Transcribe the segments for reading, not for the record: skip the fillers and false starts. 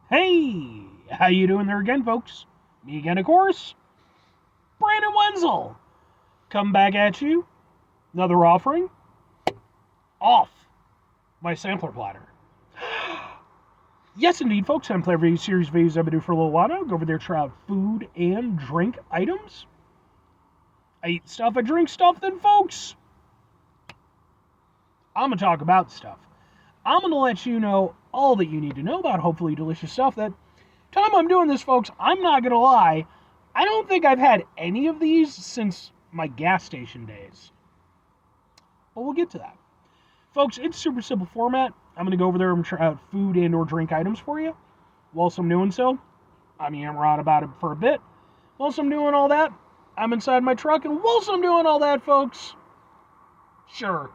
Hey, how you doing there again, folks? Me again, of course, Brandon Wenzel. Come back at you. Another offering off my sampler platter. Yes, indeed, folks. I'm playing a series of videos I've been doing for a little while now. Go over there, try out food and drink items. I eat stuff, I drink stuff, then, folks, I'm going to talk about stuff. I'm going to let you know all that you need to know about hopefully delicious stuff. That time I'm doing this, folks, I'm not going to lie. I don't think I've had any of these since my gas station days. But we'll get to that. Folks, it's super simple format. I'm going to go over there and try out food and or drink items for you. Whilst I'm doing so, I'm yammering on about it for a bit. Whilst I'm doing all that, I'm inside my truck. And whilst I'm doing all that, folks, sure,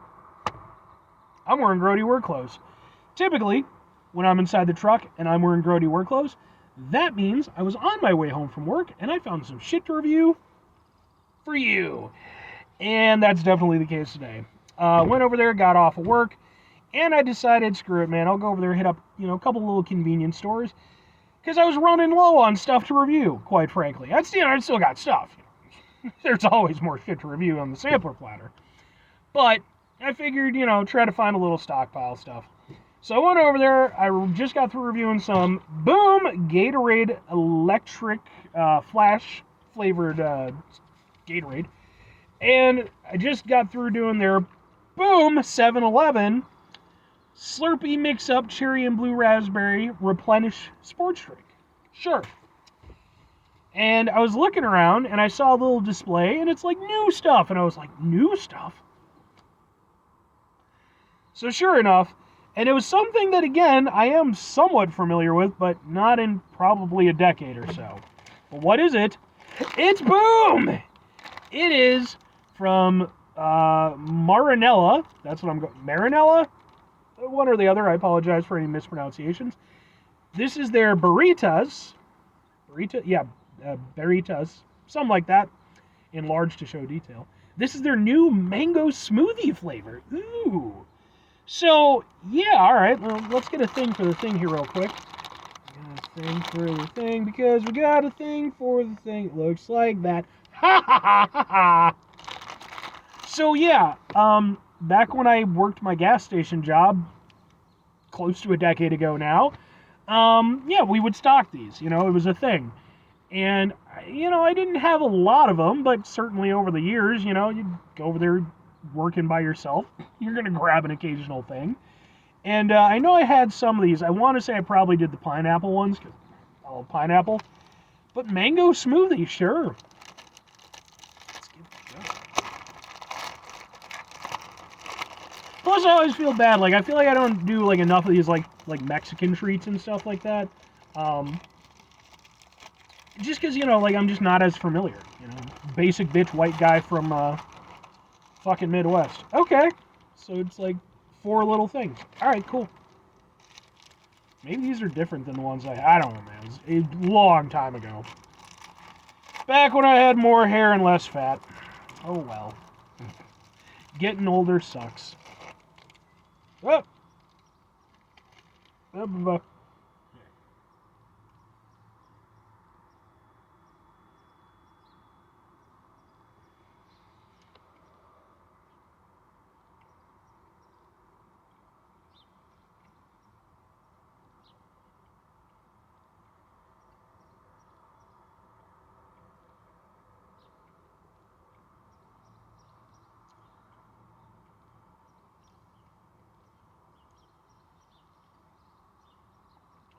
I'm wearing grody work clothes. Typically, when I'm inside the truck and I'm wearing grody work clothes, that means I was on my way home from work and I found some shit to review for you. And that's definitely the case today. Went over there, got off of work, and I decided, screw it, man, I'll go over there, hit up, a couple little convenience stores, because I was running low on stuff to review, quite frankly. I still got stuff. There's always more shit to review on the sampler platter. But I figured, try to find a little stockpile stuff. So I went over there, I just got through reviewing some Boom Gatorade Electric Flash flavored Gatorade. And I just got through doing their Boom 7-Eleven Slurpee Mix-Up Cherry and Blue Raspberry Replenish Sports Drink. Sure. And I was looking around and I saw a little display and it's like new stuff. And I was like, new stuff? So sure enough, and it was something that, again, I am somewhat familiar with, but not in probably a decade or so. But what is it? It's Boom! It is from Marinela. That's what I'm going. Marinela? One or the other. I apologize for any mispronunciations. This is their Barritas. Barritas. Something like that. Enlarged to show detail. This is their new Mango Smoothie flavor. Ooh. So, yeah, alright. Well, let's get a thing for the thing here real quick. A thing for the thing, because we got a thing for the thing. It looks like that. Ha ha ha ha ha! So, yeah, back when I worked my gas station job, close to a decade ago now, yeah, we would stock these. It was a thing. And, I didn't have a lot of them, but certainly over the years, you'd go over there working by yourself, you're going to grab an occasional thing. And I know I had some of these. I want to say I probably did the pineapple ones, because I love pineapple. But mango smoothie, sure. Let's give it a go. Plus, I always feel bad. I feel like I don't do, enough of these, like Mexican treats and stuff like that. Just because, I'm just not as familiar. Basic bitch white guy from, fucking Midwest. Okay. So it's like 4 little things. Alright, cool. Maybe these are different than the ones I don't know, man. It was a long time ago. Back when I had more hair and less fat. Oh well. Getting older sucks. Oh.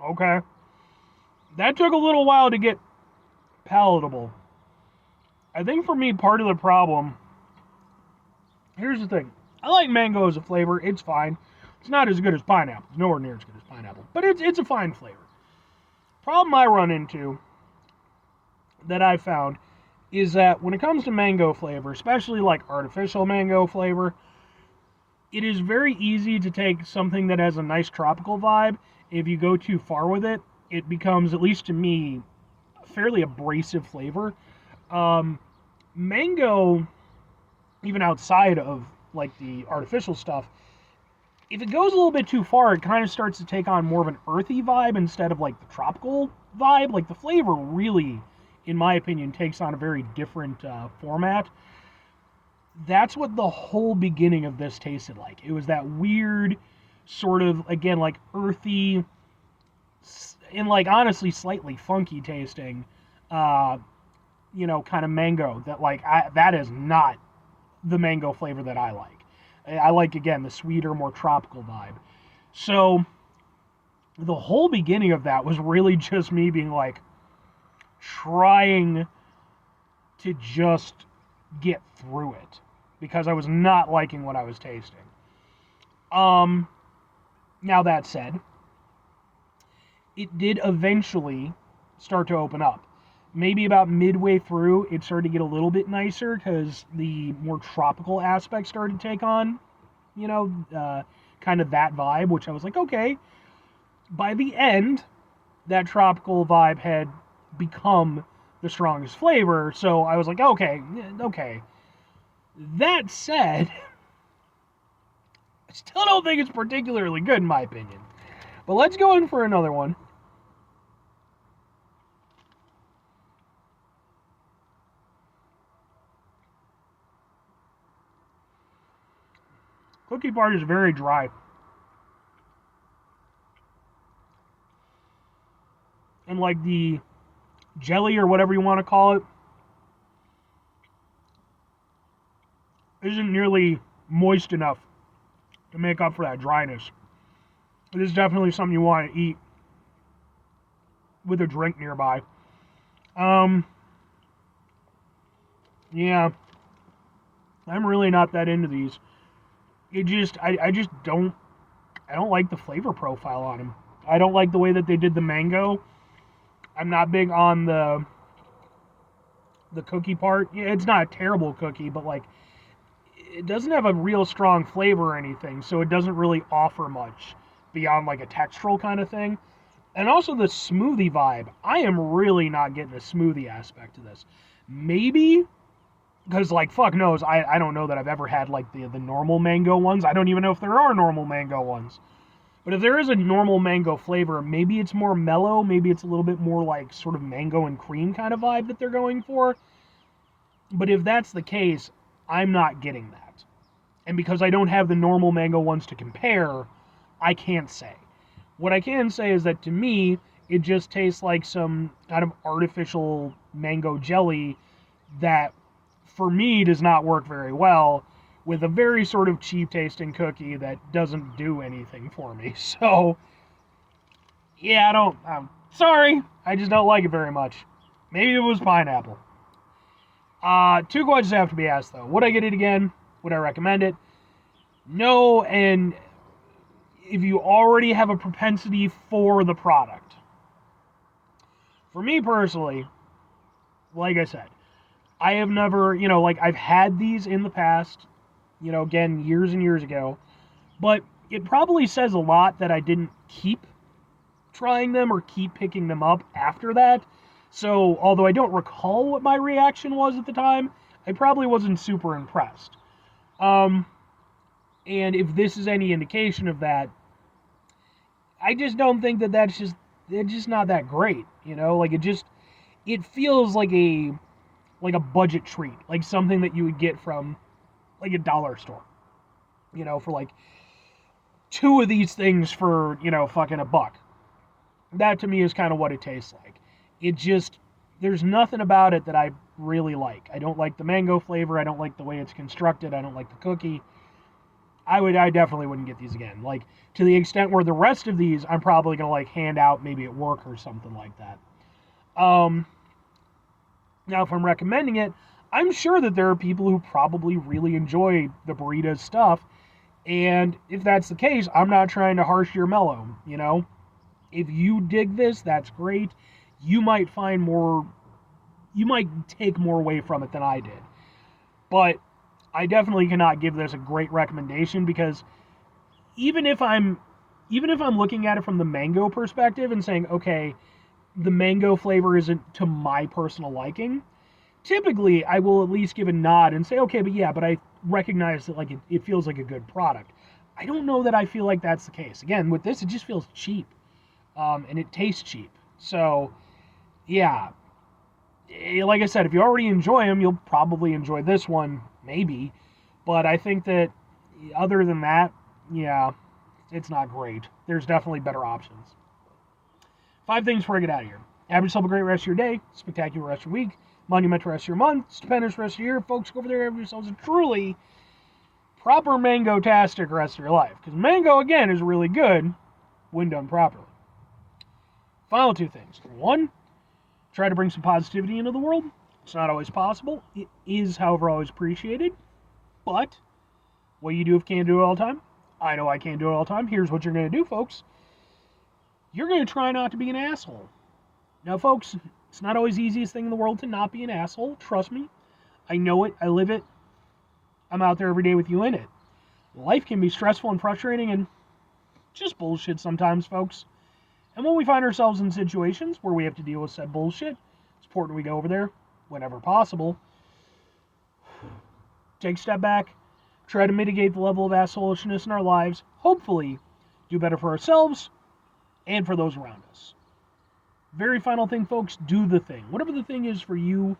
Okay. That took a little while to get palatable. I think for me, part of the problem. Here's the thing. I like mango as a flavor. It's fine. It's not as good as pineapple. It's nowhere near as good as pineapple. But it's a fine flavor. Problem I run into that I found is that when it comes to mango flavor, especially like artificial mango flavor, it is very easy to take something that has a nice tropical vibe. If you go too far with it, it becomes, at least to me, a fairly abrasive flavor. Mango, even outside of like the artificial stuff, if it goes a little bit too far, it kind of starts to take on more of an earthy vibe instead of like the tropical vibe. Like the flavor really, in my opinion, takes on a very different format. That's what the whole beginning of this tasted like. It was that weird sort of, again, like earthy and like honestly slightly funky tasting, uh, kind of mango that like that is not the mango flavor that I like. I like, again, the sweeter, more tropical vibe. So the whole beginning of that was really just me being like trying to just get through it because I was not liking what I was tasting. Um, Now that said, it did eventually start to open up. Maybe about midway through, it started to get a little bit nicer because the more tropical aspects started to take on, kind of that vibe, which I was like, okay. By the end, that tropical vibe had become the strongest flavor, so I was like, okay. That said, I still don't think it's particularly good in my opinion. But let's go in for another one. Cookie part is very dry. And like the jelly or whatever you want to call it isn't nearly moist enough to make up for that dryness. It is definitely something you want to eat with a drink nearby. Yeah, I'm really not that into these. I just don't like the flavor profile on them. I don't like the way that they did the mango. I'm not big on the cookie part. Yeah, it's not a terrible cookie, but like it doesn't have a real strong flavor or anything, so it doesn't really offer much beyond like a textural kind of thing. And also the smoothie vibe. I am really not getting the smoothie aspect of this. Maybe because like fuck knows, I don't know that I've ever had like the normal mango ones. I don't even know if there are normal mango ones. But if there is a normal mango flavor, maybe it's more mellow, maybe it's a little bit more like sort of mango and cream kind of vibe that they're going for. But if that's the case, I'm not getting that. And because I don't have the normal mango ones to compare, I can't say. What I can say is that to me, it just tastes like some kind of artificial mango jelly that for me does not work very well with a very sort of cheap tasting cookie that doesn't do anything for me. So, yeah, I'm sorry, I just don't like it very much. Maybe it was pineapple. Two questions have to be asked though. Would I get it again? Would I recommend it? No, and if you already have a propensity for the product. For me personally, like I said, I have never, like I've had these in the past, again, years and years ago, but it probably says a lot that I didn't keep trying them or keep picking them up after that. So, although I don't recall what my reaction was at the time, I probably wasn't super impressed. And if this is any indication of that, I just don't think that it's just not that great, like it feels like a budget treat, like something that you would get from like a dollar store, for like two of these things for, fucking $1. That to me is kind of what it tastes like. It just, there's nothing about it that I really like. I don't like the mango flavor. I don't like the way it's constructed. I don't like the cookie. I definitely wouldn't get these again. Like, to the extent where the rest of these I'm probably going to like hand out maybe at work or something like that. Now, if I'm recommending it, I'm sure that there are people who probably really enjoy the Barritas stuff. And if that's the case, I'm not trying to harsh your mellow, If you dig this, that's great. You might take more away from it than I did. But I definitely cannot give this a great recommendation because even if I'm looking at it from the mango perspective and saying, okay, the mango flavor isn't to my personal liking, typically I will at least give a nod and say, okay, but I recognize that like it feels like a good product. I don't know that I feel like that's the case. Again, with this, it just feels cheap, and it tastes cheap. So, yeah, like I said, if you already enjoy them, you'll probably enjoy this one, maybe. But I think that other than that, yeah, it's not great. There's definitely better options. 5 things before I get out of here. Have yourself a great rest of your day, spectacular rest of your week, monumental rest of your month, stupendous rest of your year. Folks, go over there and have yourselves a truly proper mango-tastic rest of your life. Because mango, again, is really good when done properly. Final 2 things. One, try to bring some positivity into the world. It's not always possible. It is, however, always appreciated. But what you do if you can't do it all the time, I know I can't do it all the time. Here's what you're going to do, folks. You're going to try not to be an asshole. Now, folks, it's not always the easiest thing in the world to not be an asshole. Trust me. I know it. I live it. I'm out there every day with you in it. Life can be stressful and frustrating and just bullshit sometimes, folks. And when we find ourselves in situations where we have to deal with said bullshit, it's important we go over there whenever possible. Take a step back. Try to mitigate the level of assholishness in our lives. Hopefully, do better for ourselves and for those around us. Very final thing, folks, do the thing. Whatever the thing is for you,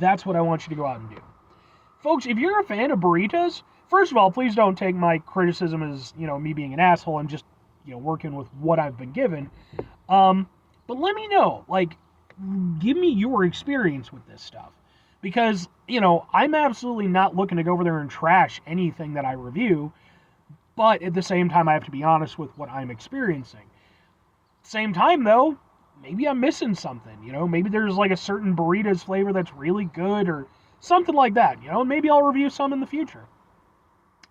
that's what I want you to go out and do. Folks, if you're a fan of Barritas, first of all, please don't take my criticism as, me being an asshole. I'm just, working with what I've been given. But let me know, give me your experience with this stuff. Because, I'm absolutely not looking to go over there and trash anything that I review. But at the same time, I have to be honest with what I'm experiencing. Same time, though, maybe I'm missing something, maybe there's a certain Barritas flavor that's really good or something like that, maybe I'll review some in the future.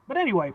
But anyway,